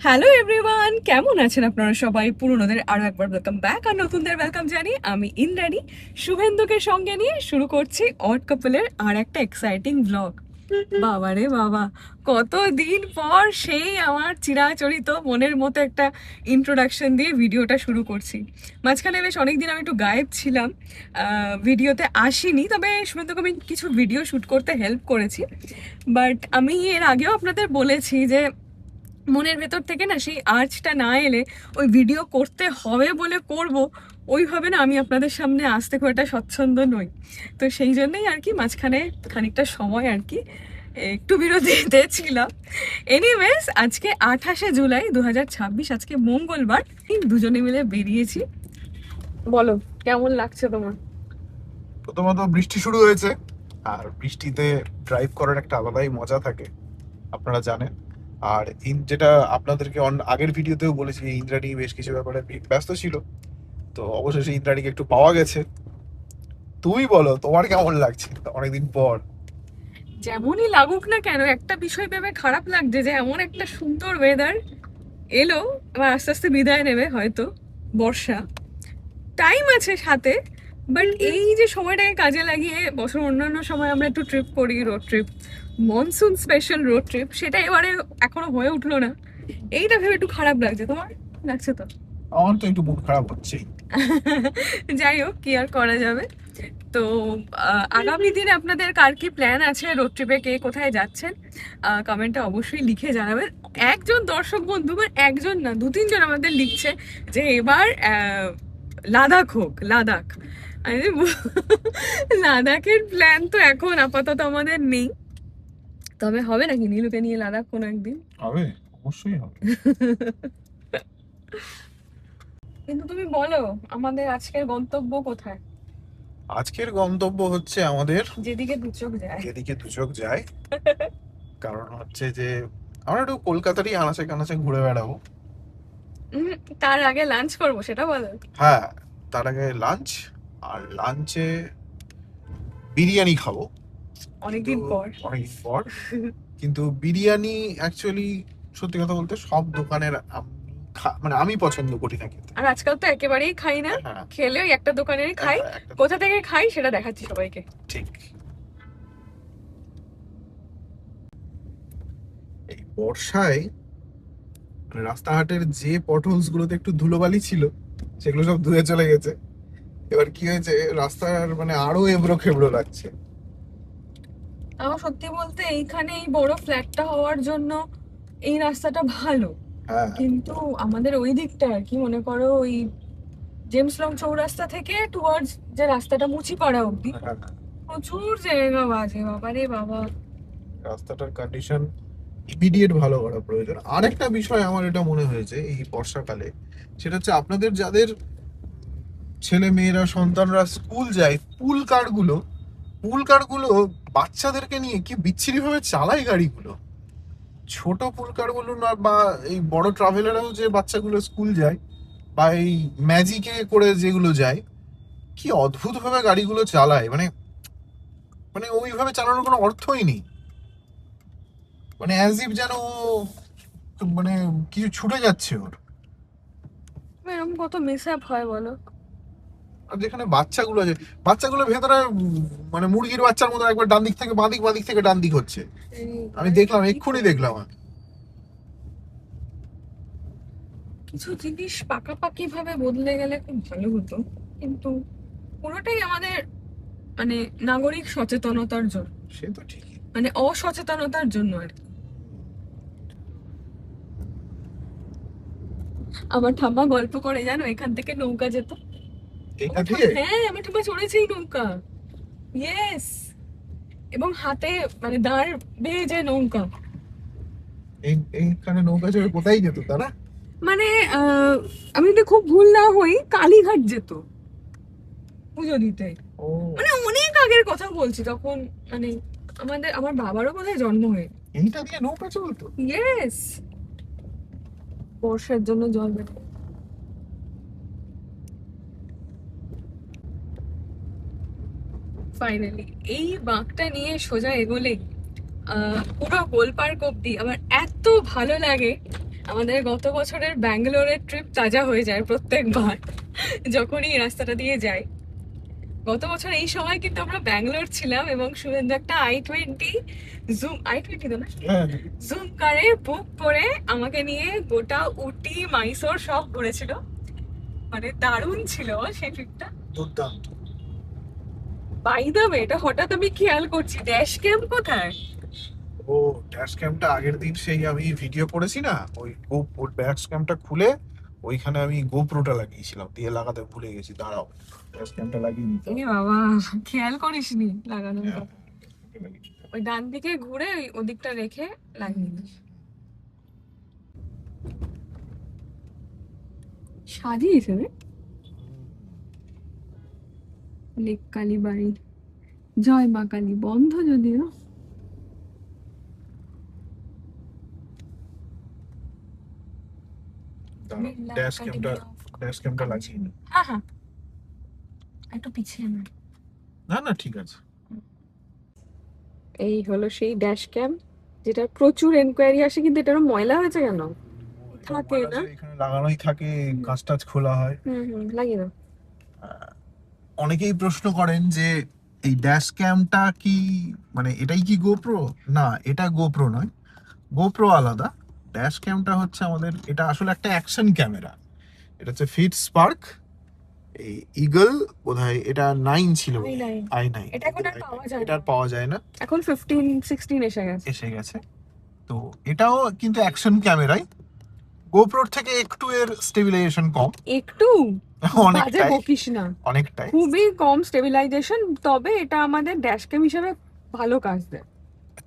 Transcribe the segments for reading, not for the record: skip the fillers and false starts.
Hello everyone, কেমন আছেন আপনারা সবাই? পুরনোদের আরো একবার ওয়েলকাম ব্যাক, আর নতুনদের ওয়েলকাম জানি। আমি ইন্দ্রাণী শুভেন্দুকে সঙ্গে নিয়ে শুরু করছি অড কাপলের আর একটা এক্সাইটিং ব্লগ। বাবা রে বাবা, কতদিন পর সেই আমার চিরাচরিত মনের মতো একটা ইন্ট্রোডাকশন দিয়ে ভিডিওটা শুরু করছি। মাঝখানে বেশ অনেকদিন আমি একটু গায়েব ছিলাম, ভিডিওতে আসিনি, তবে শুভেন্দুকে আমি কিছু ভিডিও শ্যুট করতে হেল্প করেছি। বাট আমি এর আগেও আপনাদের বলেছি যে মনের ভেতর থেকে না সেই আর্জটা না এলে ওই ভিডিও করতে হবে বলে করব, ওইভাবে না আমি আপনাদের সামনে আসতে খুব একটা স্বচ্ছন্দ নই। তো সেই জন্যই আর কি মাঝখানে খানিকটা সময় আর কি একটু বিরতিতে ছিলাম। এনিওয়েজ, আজকে 28শে জুলাই 2026, আজকে মঙ্গলবার। এই দুজনে মিলে বেরিয়েছি। বলো, কেমন লাগছে তোমার? প্রথমত বৃষ্টি শুরু হয়েছে, আর বৃষ্টিতে ড্রাইভ করার একটা আলাদাই মজা থাকে, আপনারা জানেন। আর যেটা আপনাদেরকে আগের ভিডিওতেও বলেছি, ইন্দ্রাণী বেশ কিছু ব্যাপারে ব্যস্ত ছিল, তো অবশেষে ইন্দ্রাণীকে একটু পাওয়া গেছে। তুমি বলো, তোমার কেমন লাগছে অনেকদিন পর? যেমনই লাগুক না কেন, একটা বিষয় ভেবে খারাপ লাগছে যে এমন একটা সুন্দর ওয়েদার এলো, এবার আস্তে আস্তে বিদায় নেবে হয়তো বর্ষা। টাইম আছে সাথে, বাট এই যে সময়টাকে কাজে লাগিয়ে বছর অন্যান্য সময় আমরা একটু ট্রিপ করি, road trip, monsoon special road trip, সেটা এবারে এখনো হয়ে উঠলো না। এইটা ভেবে একটু খারাপ লাগছে। তোমার লাগছে তো? আমার তো একটু মন খারাপ হচ্ছেই। যাই হোক, কি আর করা যাবে। তো আগামী দিনে আপনাদের কার কি প্ল্যান আছে, রোড ট্রিপে কে কোথায় যাচ্ছেন, কমেন্টে অবশ্যই লিখে জানাবেন। একজন দর্শক বন্ধু, মানে একজন না, দু তিনজন আমাদের লিখছে যে এবার লাদাখ হোক, লাদাখ। আমি লাদাখের প্ল্যান তো এখন আপাতত আমাদের নেই, তবে হবে নাকি নীলুকে নিয়ে লাদাখ কোনো একদিন? হবে, অবশ্যই হবে। কিন্তু তুমি বলো, আমাদের আজকের গন্তব্য কোথায়? আজকের গন্তব্য হচ্ছে আমাদের যেদিকে দু চোখ যায়। যেদিকে দুচোখ যায়। কারণ হচ্ছে যে আমরা একটু কলকাতারই আনাচে কানাচে ঘুরে বেড়াবো। উম, তার আগে লাঞ্চ করবো, সেটা বলো। হ্যাঁ, তার আগে লাঞ্চ। আর লাঞ্চে বিরিয়ানি খাবো, কিন্তু অনেকদিন পর। অনেকদিন পর। কিন্তু বিরিয়ানি অ্যাকচুয়ালি, সত্যি কথা বলতে, সব দোকানের মানে আমি পছন্দ করি না খেতে। আর আজকাল তো একেবারেই খাই না, হ্যাঁ, খেলে ওই একটা দোকানেরই খাই। হ্যাঁ, একটা কোথা থেকে খাই সেটা দেখাচ্ছি সবাইকে। ঠিক। এই বর্ষায় মানে রাস্তাঘাটের যে পটহোলস গুলোতে একটু ধুলোবালি ছিল, সেগুলো সব ধুয়ে চলে গেছে। এবার কি হয়েছে, রাস্তার মানে আরো এবড়ো খেবড়ো লাগছে। আমার সত্যি বলতে এইখানে এই বড় ফ্ল্যাটটা হওয়ার জন্য এই রাস্তাটা ভালো, হ্যাঁ, কিন্তু আমাদের ওই দিকটা আর কি, মনে করো ওই জেমস লং চৌরাস্তা থেকে টুয়ার্ডস যে রাস্তাটা মুচিপাড়া অব্দি, হ্যাঁ, প্রচুর জায়গা বাজে, বাবা রে বাবা। রাস্তাটার কন্ডিশন ইমিডিয়েট ভালো করা প্রয়োজন। আর একটা বিষয় আমার এটা মনে হয়েছে এই বর্ষাকালে, সেটা হচ্ছে আপনাদের যাদের ছেলে মেয়েরা সন্তানরা স্কুল যায়, পুল কারগুলো বাচ্চাদেরকে নিয়ে কি বিচ্ছিরি ভাবে চালায় গাড়িগুলো। ছোট পুল কারগুলো না, বা এই বড় ট্রাভেলারও যে বাচ্চাগুলো স্কুল যায়, বা এই ম্যাজিকে করে যেগুলো যায়, কি অদ্ভুত ভাবে গাড়িগুলো চালায়। মানে মানে ওইভাবে চালানোর কোনো অর্থই নেই। মানে অ্যাজ ইফ যেন মানে কিছু ছুটে যাচ্ছে ওর। এরকম কত মিস আপ হয় বলো। আর যেখানে বাচ্চাগুলো আছে, বাচ্চাগুলোর ভেতরে মানে মুরগির বাচ্চার মতো একবার ডান দিক থেকে বাঁ দিক, বাঁ দিক থেকে ডান দিক হচ্ছে। আমি মানে দেখলাম, কি এক্ষুনি বলবো, দেখলাম আমি। কিছু জিনিস পাকাপাকি ভাবে বদলে গেলে খুব ভালো হতো, কিন্তু পুরোটাই আমাদের মানে নাগরিক সচেতনতার জন্য, সে তো ঠিকই। মানে অসচেতনতার জন্য আর কি। আমার ঠাম্মা গল্প করে, জানো, এখান থেকে নৌকা যেত। এইটা দিয়ে হ্যাঁ, আমার ঠাম্মা চড়েছে এই নৌকা। ইয়েস। এবং হাতে মানে দাঁড় বেয়ে যে নৌকা, এইখানে নৌকা চড়ে কোথায় যেত তারা? মানে আমি যদি খুব ভুল না হই, কালীঘাট যেত পুজো দিতে। ও, মানে অনেক আগের কথা বলছি, তখন মানে আমার বাবারও বোধহয় জন্ম হয়ে। এইটা দিয়ে নৌকা চলতো? ইয়েস। বর্ষার জন্য জল বের। ফাইনালি এই বাঁকটা নিয়ে সোজা এগোলেই পুরো গোল পার্ক অব্দি আমার এত ভালো লাগে। আমাদের গত বছরের ব্যাঙ্গালোরের ট্রিপ তাজা হয়ে যায় প্রত্যেকবার যখনই এই রাস্তাটা দিয়ে যাই। গত বছর এই সময় কিন্তু আমরা ব্যাঙ্গালোর ছিলাম এবং শুভেন্দু একটা i20 তো না, জুম কারে বুক করে আমাকে নিয়ে গোটা উটি মাইসোর সব ঘুরেছিল। মানে দারুণ ছিল সেই ট্রিপটা। দুর্দান্ত। বাই দ্য ওয়ে, এটা হঠাৎ আমি খেয়াল করছি, ড্যাশ ক্যাম্প কোথায়? ও ড্যাশ ক্যামটা আগের দিন সেই আমি ভিডিও করেছি না, ওই ড্যাশ ক্যামটা খুলে ওইখানে আমি গোপ্রোটা লাগিয়েছিলাম, দিয়ে লাগাতে ভুলে গেছি, দাঁড়াও ড্যাশ ক্যামটা লাগিয়ে নিতে হবে। এ বাবা, খেয়াল করিসনি লাগানোর হ্যাঁ, কথা। ওই ডান দিকে ঘুরে ওই ওদিকটা রেখে লাগিয়ে দিস। সাজিয়েছে রে লেক কালীবাড়ি। জয় মা কালী, বন্ধ যদিও। দাঁড়াও ড্যাশ ক্যামটা লাগিয়ে নি। হ্যাঁ হ্যাঁ, একটু পিছিয়ে না। না না ঠিক আছে। এই হলো সেই ড্যাশ ক্যাম, যেটা প্রচুর এনকোয়ারি আসে, কিন্তু এটারও ময়লা হয়েছে কেন? থাকে না? এখানে লাগানোই থাকে, কাঁচ টাচ খোলা হয়। লাগিয়ে দাও। অনেকেই প্রশ্ন করেন যে এই ড্যাশ ক্যামটা কি, মানে এটাই কি গোপ্রো? না, এটা গোপ্রো নয়, গোপ্রো আলাদা। ড্যাশ ক্যামটা হচ্ছে আমাদের, এটা আসলে একটা অ্যাকশন ক্যামেরা। এটা হচ্ছে ফিট স্পার্ক, এই ইগল বোধহয় এটা 9 ছিল, i9 i9। এটা এখন আর পাওয়া যায় এটা আর না। পাওয়া যায় না, এখন 15-16 এসে গেছে। তো এটাও কিন্তু অ্যাকশন ক্যামেরাই, গোপ্রোর থেকে একটু এর স্টেবিলাইজেশন কম, একটু বাজে অনেকটাই বকিস না, অনেকটাই। খুবই কম স্টেবিলাইজেশন, তবে এটা আমাদের ড্যাশ ক্যাম হিসেবে ভালো কাজ দেয়।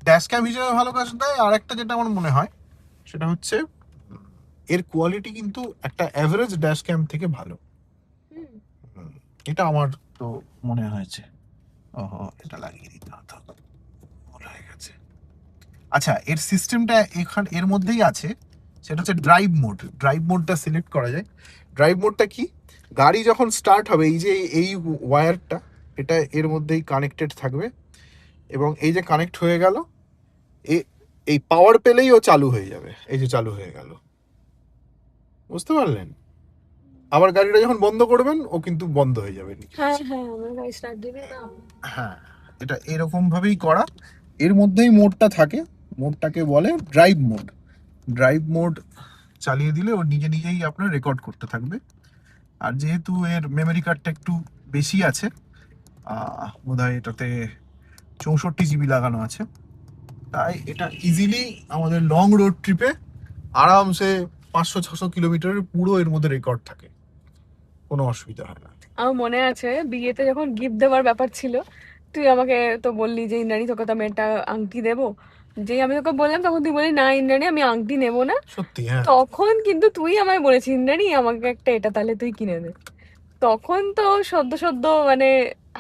ড্যাশ ক্যাম হিসেবে ভালো কাজ দেয়। আর একটা যেটা আমার মনে হয় সেটা হচ্ছে এর কোয়ালিটি কিন্তু একটা অ্যাভারেজ ড্যাশ ক্যাম থেকে ভালো। এটা আমার তো মনে হয়েছে। ওহো, এটা লাগিয়ে দিতে হতো, ভুল হয়ে গেছে। আচ্ছা, এর সিস্টেমটা এর মধ্যেই আছে, সেটা হচ্ছে ড্রাইভ মোড। ড্রাইভ মোডটা সিলেক্ট করা যায়। ড্রাইভ মোডটা কি, গাড়ি যখন স্টার্ট হবে, এই যে এই ওয়্যারটা, এটা এর মধ্যেই কানেক্টেড থাকবে, এবং এই যে কানেক্ট হয়ে গেল, এই পাওয়ার পেলেই ও চালু হয়ে যাবে। এই যে চালু হয়ে গেল, বুঝতে পারলেন? আবার গাড়িটা যখন বন্ধ করবেন, ও কিন্তু বন্ধ হয়ে যাবে। হ্যাঁ হ্যাঁ, আমার গাড়ি স্টার্ট দিবি না। হ্যাঁ, এটা এরকম ভাবেই করা। এর মধ্যেই মোডটা থাকে, মোডটাকে বলে ড্রাইভ মোড। ড্রাইভ মোড চালিয়ে দিলে ও নিজে নিজেই আপনার রেকর্ড করতে থাকবে। আর যেহেতু এর মেমরি কার্ডটা একটু বেশি আছে, বোধহয় এটাতে 64 GB লাগানো আছে, তাই এটা ইজিলি আমাদের লং রোড ট্রিপে আরামসে 500-600 কিলোমিটারের পুরো এর মধ্যে রেকর্ড থাকে, কোনো অসুবিধা হয় না। আমার মনে আছে বিয়েতে যখন গিফট দেওয়ার ব্যাপার ছিল, তুই আমাকে তো বললি যে ইন্দ্রাণী তোকে তো আমি একটা আংটি দেবো। যেই আমি তোকে বললাম তখন তুই বললি না ইন্দ্রাণী আমি আংটি নেবো না। সত্যি, হ্যাঁ। তখন কিন্তু তুই আমায় বলেছিস ইন্দ্রাণী আমাকে একটা এটা তাহলে তুই কিনে দে। তখন তো সদ্য সদ্য মানে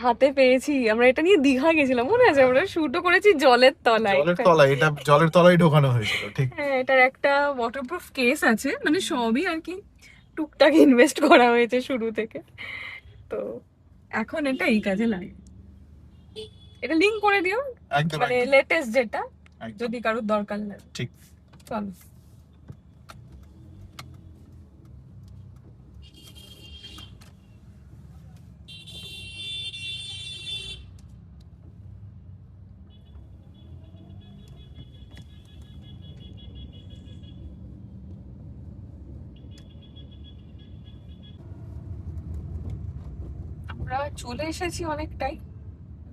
হাতে পেয়েছি, আমরা এটা নিয়ে দীঘা গেছিলাম, মনে আছে? আমরা শুটও করেছি জলের তলায়। জলের তলায়, এটা জলের তলায় ঢোকানো হয়েছিল, ঠিক। হ্যাঁ, এটার একটা ওয়াটারপ্রুফ কেস আছে, মানে সবই আর কি টুকটাক ইনভেস্ট করা হয়েছে শুরু থেকে। তো এখন এটা এই কাজে লাগে। এটা লিংক করে দিও, একদম মানে একদম, লেটেস্ট যেটা, একদম যদি কারোর দরকার লাগে। ঠিক। চল। আমরা চলে এসেছি অনেকটাই,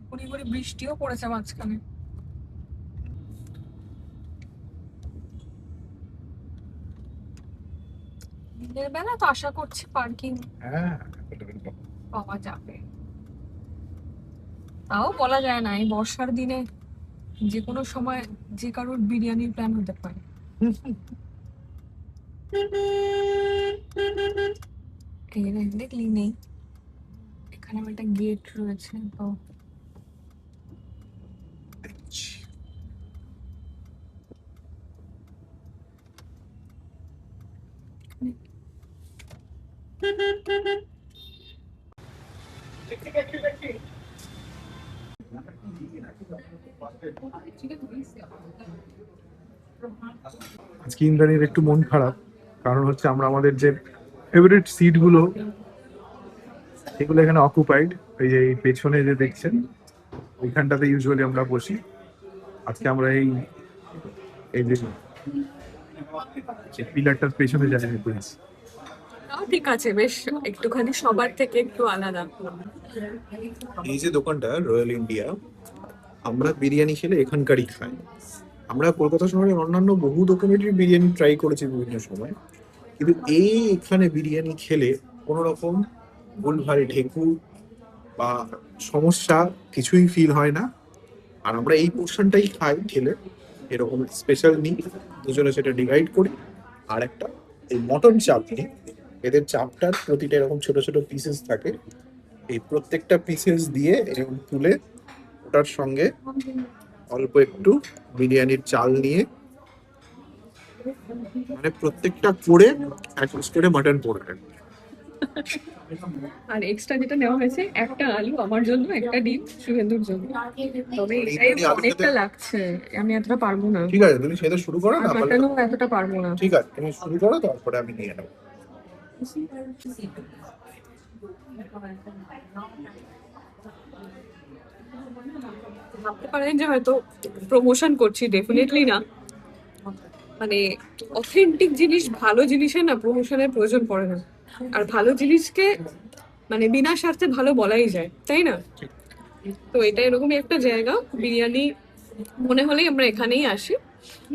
গুড়ি গুড়ি বৃষ্টিও পড়েছে মাঝখানে। দিনের বেলা তো আশা করছি পার্কিং হ্যাঁ, পাওয়া যাবে, তাও বলা যায় না, এই বর্ষার দিনে যে কোনো সময় যে কারোর বিরিয়ানির প্ল্যান হতে পারে। এই রে, দেখলি নেই, এখানে একটা গেট রয়েছে তো। দেখছি। আজকে ইন্দ্রাণীর একটু মন খারাপ, কারণ হচ্ছে আমরা আমাদের যে ফেভারিট সিটগুলো এগুলো এখানে অকুপাইড। এই যে এই পেছনে যে দেখছেন ওইখানটাতে ইউজুয়ালি আমরা বসি। আজকে আমরা এই এই যে পিলারটার পেছনে জায়গায় বসি। তাও ঠিক আছে, বেশ একটুখানি সবার থেকে একটু আলাদা। এই যে দোকানটা রয়্যাল ইন্ডিয়া, আমরা বিরিয়ানি খেলে এখানকারই খাই। আমরা কলকাতা শহরে অন্যান্য বহু দোকানেরই বিরিয়ানি ট্রাই করেছি বিভিন্ন সময়, কিন্তু এখানে বিরিয়ানি খেলে কোনো রকম ভুলভাল ঢেকুর বা সমস্যা কিছুই ফিল হয় না। আর আমরা এই পোর্শনটাই খাই খেলে, এরকম স্পেশাল নিই, দুজনে সেটা ডিভাইড করি। আর একটা এই মটন চাপ নিই, এদের চাপটার প্রতিটা এরকম ছোট ছোট পিসেস থাকে, এই প্রত্যেকটা পিসেস দিয়ে এরকম তুলে ওটার সঙ্গে অল্প একটু বিরিয়ানির চাল নিয়ে, মানে প্রত্যেকটা করে এক পিস করে মাটন পড়বে। আর এক্সট্রা যেটা নেওয়া হয়েছে, একটা আলু আমার জন্য, একটা ডিম শুভেন্দুর জন্য। তবে এটাই অনেকটা লাগছে, আমি এতটা পারবো না। ঠিক আছে, তুমি সেটা শুরু করো না, মাটনও এতটা পারবো না। ঠিক আছে তুমি শুরু করো, তারপরে আমি নিয়ে নেবো। ভাবতে পারেন যে হয়তো প্রমোশন করছি, ডেফিনেটলি না। মানে অথেন্টিক জিনিস, ভালো জিনিসের না প্রমোশনের প্রয়োজন পড়ে না। আর ভালো জিনিসকে মানে বিনা স্বার্থে ভালো বলাই যায়, তাই না? তো এটা এরকমই একটা জায়গা, বিরিয়ানি মনে হলেই আমরা এখানেই আসি।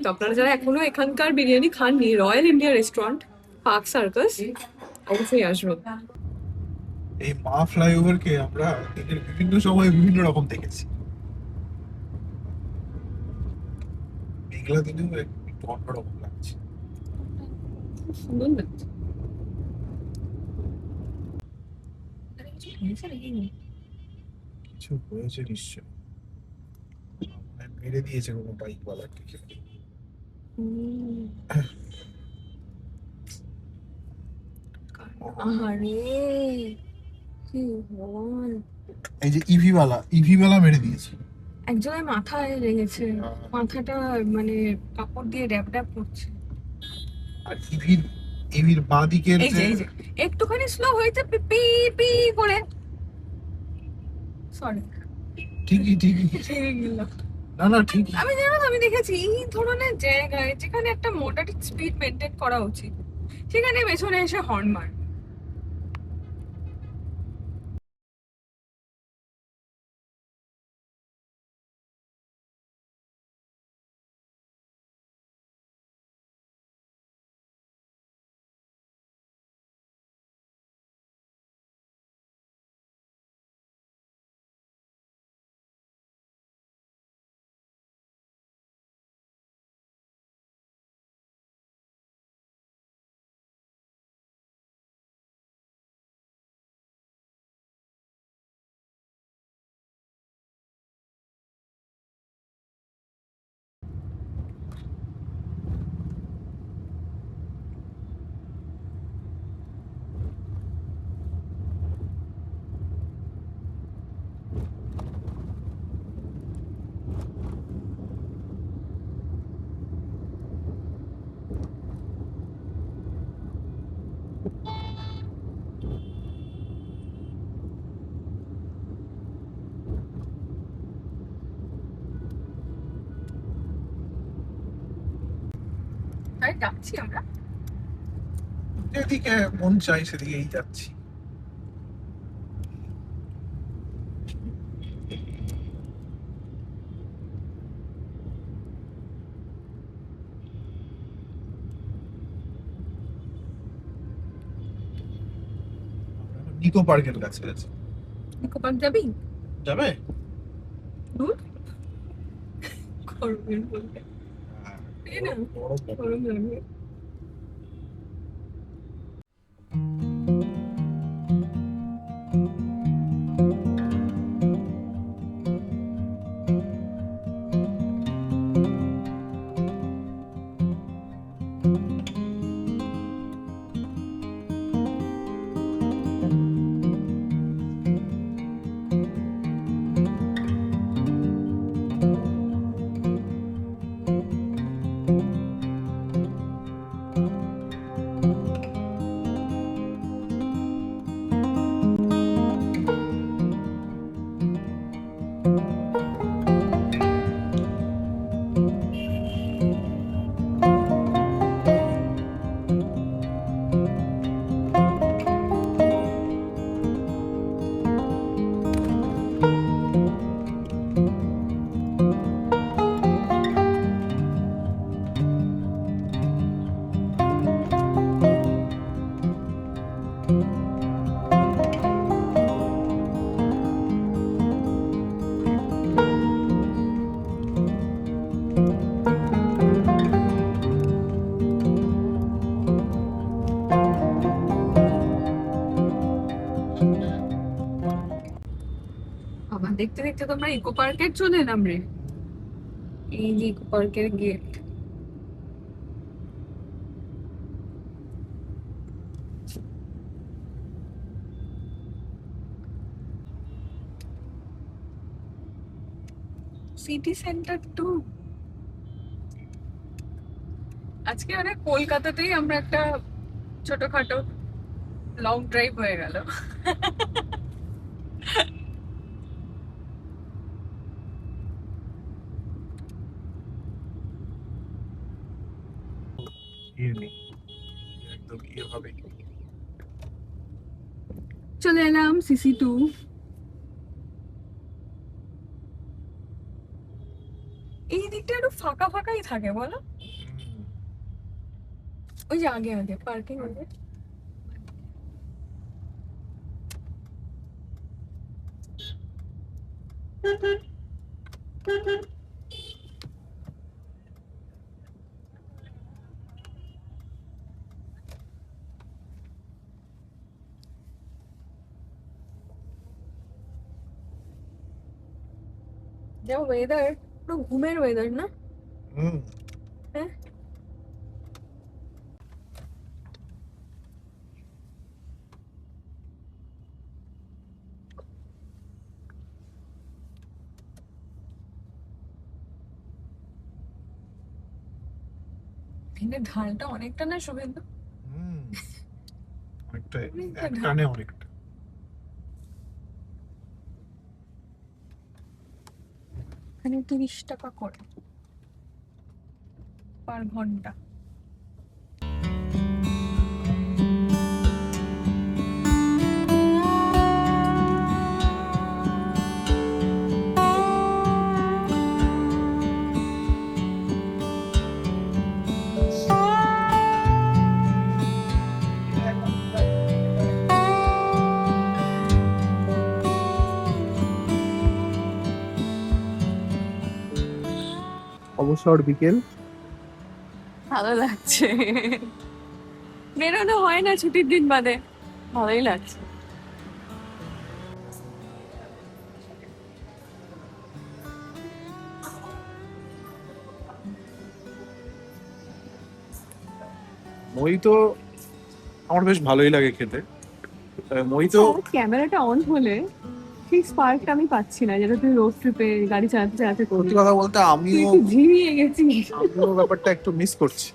তো আপনারা যারা এখনো এখানকার বিরিয়ানি খাননি, royal India restaurant, park circus, অবশ্যই আসবেন। এই মা ফ্লাইওভারকে আমরা দিনের বিভিন্ন সময় বিভিন্ন রকম দেখেছি। মেঘলা দিনেও একটু অন্যরকম লাগছে। খুব সুন্দর লাগছে। কিছু হয়েছে নিশ্চয়, মেরে দিয়েছে কোনো বাইকওয়ালাকে। আহারে কি ভগবান! এই যে ইভি ওয়ালা মেরে দিয়েছে। একজনের মাথায় লেগেছে, মাথাটা মানে কাপড় দিয়ে ড্যাব ড্যাব করছে। আর ইভির বাঁ দিকের এই যে একটুখানি স্লো হয়েছে, পি পি পি করে। সরি, ঠিকই রেগে গেলাম। না ঠিক। আমি জানো তো, আমি দেখেছি এই ধরনের জায়গায় যেখানে একটা মডারেট স্পিড মেনটেন করা উচিত, সেখানে পেছনে এসে হর্ন মার। তাই ডাকছি আমরা। যেদিকে মন চাই সেদিকেই যাচ্ছি। নিকো পার্কের কাছে আছে। নিকো পার্ক যাবি? যাবে? দূর গরমের মধ্যে, তাই না? গরম লাগবে। দেখতে দেখতে তোমরা ইকো পার্কের চলে এলাম রে। এই যে ইকো পার্কের গেট। City centre two. আজকে মানে কলকাতাতেই আমরা একটা ছোটখাটো লং ড্রাইভ হয়ে গেল। ইয়ে নেই, একদম ইয়ে হবে। চলে এলাম সিসি টু। এই দিকটা একটু ফাঁকা ফাঁকাই থাকে বলো, ওই যে আগে আগে পার্কিং আগে। যা ওয়েদার, পুরো ঘুমের ওয়েদার না? হুম। হ্যাঁ, দিনের ঢালটা অনেকটা না শুভেন্দু? হুম, অনেকটা, অনেকটা এক ঢাল। টানে অনেকটা। এখানে 30 টাকা করে পার ঘন্টা। অবসর বিকেল। ভালো লাগছে, বেরোনো হয় না ছুটির দিন বাদে, ভালোই লাগছে। মই তো আমার বেশ ভালোই লাগে খেতে। মই তো ক্যামেরাটা অন হলে সেই স্পার্কটা আমি পাচ্ছি না, যেটা তুই রোড ট্রিপে গাড়ি চালাতে চালাতে করলি। সত্যি কথা বলতে তুই আমিও একটু ঝিমিয়ে গেছিস। আমিও ব্যাপারটা একটু মিস করছি।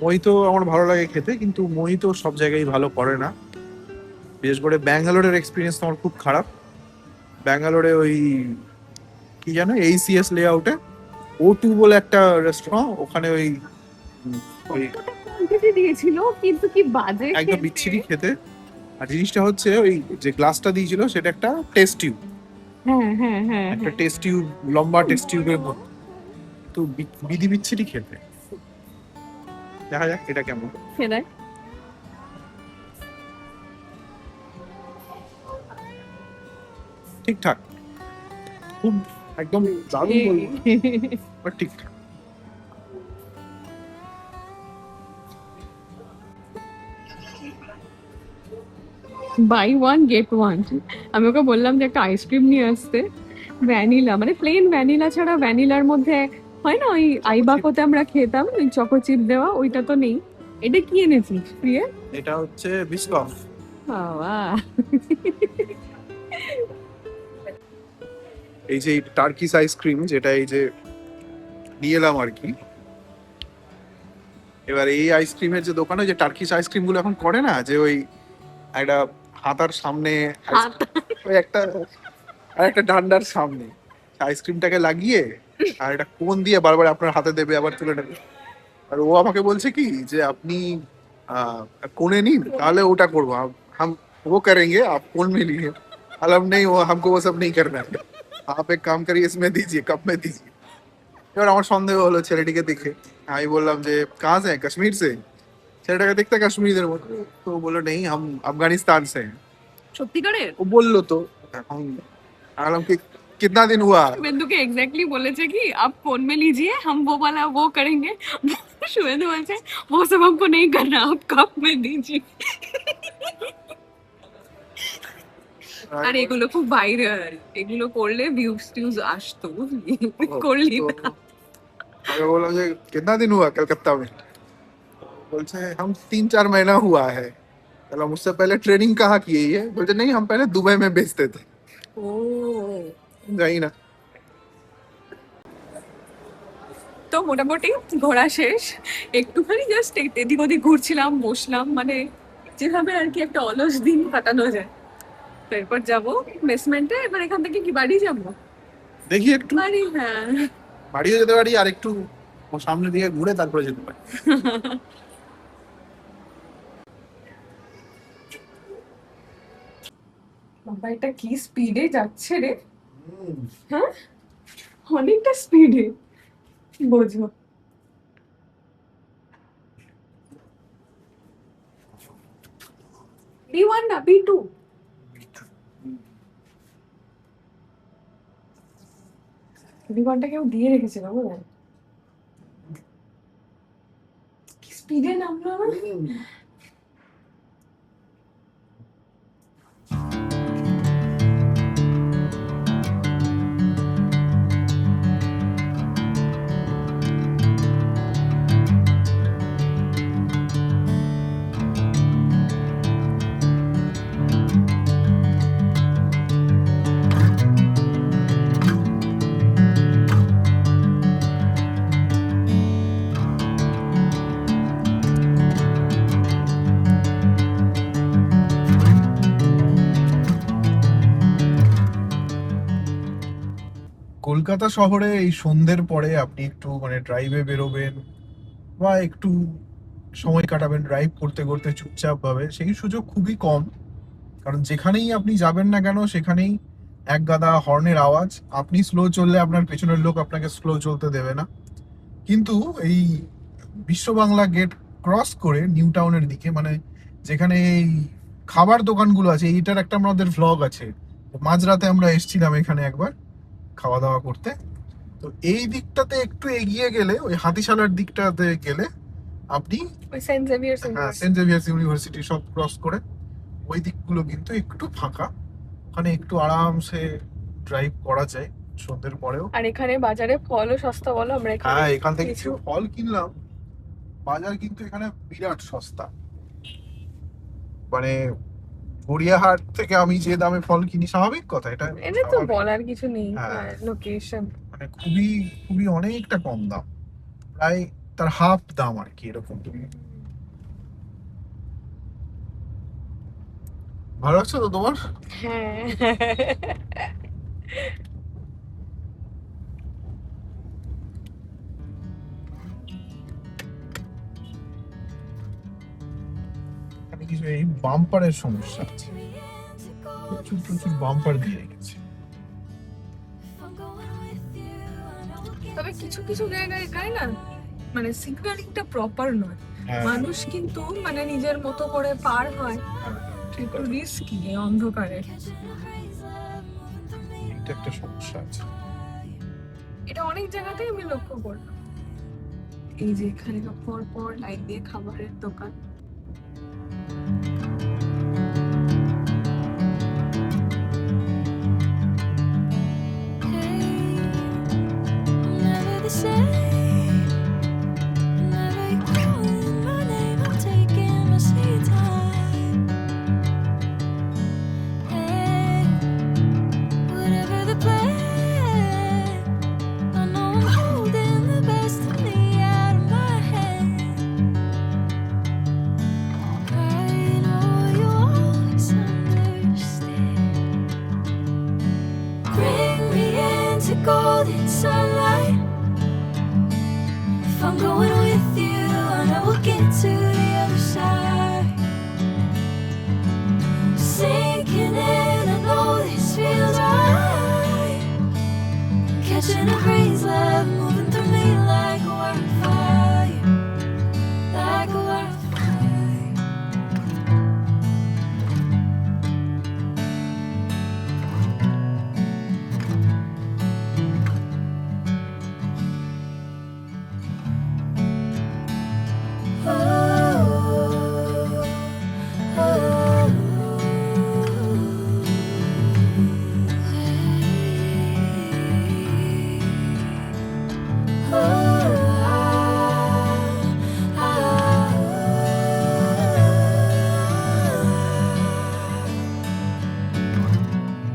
মই তো আমার ভালো লাগে খেতে, কিন্তু মই তো সব জায়গায় ভালো করে না। বিশেষ করে ব্যাঙ্গালোরের এক্সপিরিয়েন্স তো আমার খুব খারাপ। ব্যাঙ্গালোরে ওই কি জানো ACS লেআউটে O2 বলে একটা রেস্টুরেন্ট, ওখানে ওই ওই কোয়ান্টিটি দিয়েছিল কিন্তু কি বাজে একদম খেতে। বিচ্ছিরি খেতে। আর জিনিসটা হচ্ছে ওই যে গ্লাসটা দিয়েছিল সেটা একটা টেস্ট টিউব, হ্যাঁ হ্যাঁ হ্যাঁ একটা হ্যাঁ। টেস্ট টিউব, লম্বা টেস্ট টিউবের মতো। তো বিধি বিচ্ছিরি খেতে। দেখা যাক এটা কেমন। সেটাই। ঠিকঠাক, খুব একদম দারুণ বলবো না, বাট ঠিকঠাক। Buy one get one. আমি ওকে বললাম যে একটা আইসক্রিম নিয়ে আসতে, ভ্যানিলা, মানে প্লেন ভ্যানিলা ছাড়া ভ্যানিলার মধ্যে হয় না ওই আইবাকোতে আমরা খেতাম ওই চকো চিপ দেওয়া, ওইটা তো নেই। এটা কি এনেছিস প্রিয়া? এটা হচ্ছে বিস্কফ। বাবা, এই যে টার্কিশ আইসক্রিম, যেটা এই যে নিয়ে এলাম আর কি। এবার এই আইসক্রিমের যে দোকানে যে টার্কিশ আইসক্রিম গুলো এখন করে না, যে ওই একটা হাতার সামনে ওই একটা আর একটা ডান্ডার সামনে আইসক্রিমটাকে লাগিয়ে আর একটা কোন দিয়ে বারবার আপনার হাতে দেবে, আবার তুলে নেবে। আর ও আমাকে বলছে কি যে আপনি কোনে নিন, তাহলে ওটা করবো, हम वो करेंगे आप कोन में लिए। हम नहीं, वो हमको वो सब नहीं करना है, आप एक काम करिए इसमें दीजिए, कप में दीजिए। এবার আমার সন্দেহ হলো ছেলেটিকে দেখে। আমি বললাম যে কাহা সে, কাশ্মীর সে। ছেলেটাকে দেখতে কাশ্মীরদের মতো, তো বললো নেই हम अफगानिस्तान से हैं। সত্যিকারের? ও বললো তো। এখন আলাম কি कितना दिन हुआ। शुभेंदु के एग्जैक्टली बोले कि आप फोन में लीजिए, हम वो वाला वो करेंगे। शुभेंदु बोलছে वो सब हमको नहीं करना, आप कप में दीजिए। আর এগুলো খুব ভাইরাল, এগুলো করলে ভিউজ টিউজ আসতো, বুঝলি? করলি না। मैं बोला मुझे कितना दिन हुआ कलकत्ता में, बोलते हैं हम 3-4 महीना हुआ है। चलो मुझसे पहले ट्रेनिंग कहाँ की है ये, बोलते नहीं हम पहले दुबई में बेचते थे। ও, जाई ना। তো মোটামুটি ঘোরা শেষ, একটুখানি জাস্ট এদিক ওদিক ঘুরছিলাম, বসলাম, মানে যেভাবে আর কি একটা অলস দিন কাটানো যায়। তো এরপর যাবো বেসমেন্টে, এবার এখান থেকে কি বাড়ি যাবো? দেখি একটু বাড়ি, হ্যাঁ। বাড়িও যেতে পারি, আর একটু ও সামনে দিকে ঘুরে তারপরে যেতে পারি। বাবা, এটা কি স্পিডে যাচ্ছে রে! হ্যাঁ, অনেকটা স্পিডে, বোঝো। B1 না B2? B1টা কেউ দিয়ে রেখেছিল বুঝলেন, কি স্পিডে নামলো আমার। কলকাতা শহরে এই সন্ধ্যের পরে আপনি একটু মানে ড্রাইভে বেরোবেন বা একটু সময় কাটাবেন ড্রাইভ করতে করতে চুপচাপ ভাবে, সেই সুযোগ খুবই কম। কারণ যেখানেই আপনি যাবেন না কেন সেখানেই এক গাদা হর্নের আওয়াজ। আপনি স্লো চললে আপনার পেছনের লোক আপনাকে স্লো চলতে দেবে না। কিন্তু এই বিশ্ব বাংলা গেট ক্রস করে নিউ টাউনের দিকে, মানে যেখানে এই খাবার দোকানগুলো আছে, এইটার একটা আমাদের ভ্লগ আছে। মাঝরাতে আমরা এসেছিলাম এখানে একবার খাওয়া দাওয়া করতে। তো এই দিকটাতে একটু এগিয়ে গেলে, ওই হাতিশালার দিকটাতে গেলে আপনি, ওই সেন্ট জেভিয়ার্স হ্যাঁ, সেন্ট জেভিয়ার্স ইউনিভার্সিটি সব ক্রস করে ওই দিকগুলো কিন্তু একটু ফাঁকা, ওখানে একটু আরামসে ড্রাইভ করা যায় সন্ধ্যের পরেও। আর এখানে বাজারে ফলও সস্তা, বলো। আমরা হ্যাঁ, এখান থেকে কিছু কিছু ফল কিনলাম। বাজার কিন্তু এখানে বিরাট সস্তা, মানে গড়িয়াহাট থেকে আমি যে দামে ফল কিনি, স্বাভাবিক কথা এটা, এটা তো স্বাভাবিক। বলার কিছু নেই, হ্যাঁ। লোকেশন। মানে খুবই খুবই অনেকটা কম দাম, প্রায় তার হাফ দাম আর কি, এরকম। ভালো লাগছে তো তোমার? হ্যাঁ। এখানে কিছু এই বাম্পারের সমস্যা আছে, প্রচুর প্রচুর বাম্পার দিয়ে রেখেছে। তবে কিছু কিছু জায়গায় এখানে না, মানে সিগন্যালিংটা প্রপার নয়, হ্যাঁ, মানুষ কিন্তু মানে নিজের মতো করে পার হয়, ঠিক একটু আছে, রিস্কি অন্ধকারে। এটা একটা সমস্যা আছে। এটা অনেক জায়গাতেই আমি লক্ষ্য করলাম, এই যে এখানে পর পর লাইন দিয়ে খাবারের দোকান।